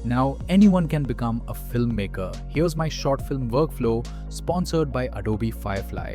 Now anyone can become a filmmaker. Here's my short film workflow sponsored by Adobe Firefly.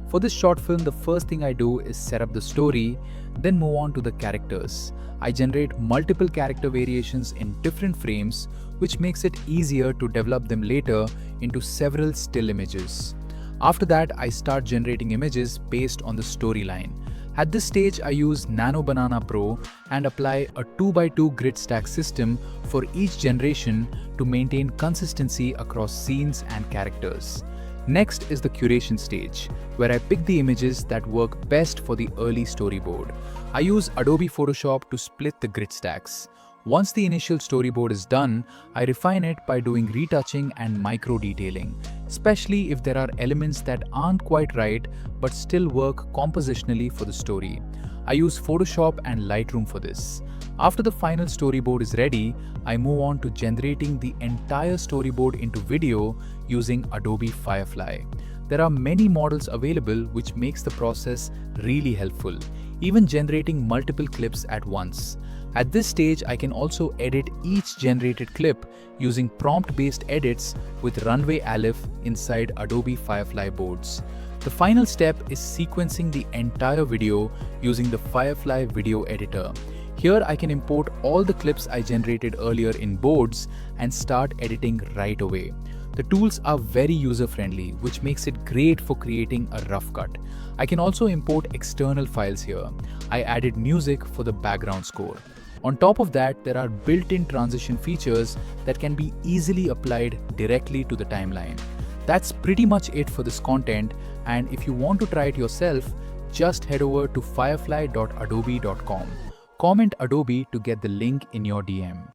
For this short film, the first thing I do is set up the story, then move on to the characters. I generate multiple character variations in different frames, which makes it easier to develop them later into several still images. After that, I start generating images based on the storyline. At this stage, I use Nano Banana Pro and apply a 2x2 grid stack system for each generation to maintain consistency across scenes and characters. Next is the curation stage, where I pick the images that work best for the early storyboard. I use Adobe Photoshop to split the grid stacks. Once the initial storyboard is done, I refine it by doing retouching and micro detailing, especially if there are elements that aren't quite right but still work compositionally for the story. I use Photoshop and Lightroom for this. After the final storyboard is ready, I move on to generating the entire storyboard into video using Adobe Firefly. There are many models available, which makes the process really helpful, even generating multiple clips at once. At this stage, I can also edit each generated clip using prompt-based edits with Runway Aleph inside Adobe Firefly boards. The final step is sequencing the entire video using the Firefly video editor. Here I can import all the clips I generated earlier in boards and start editing right away. The tools are very user-friendly, which makes it great for creating a rough cut. I can also import external files here. I added music for the background score. On top of that, there are built-in transition features that can be easily applied directly to the timeline. That's pretty much it for this content, and if you want to try it yourself, just head over to firefly.adobe.com. Comment Adobe to get the link in your DM.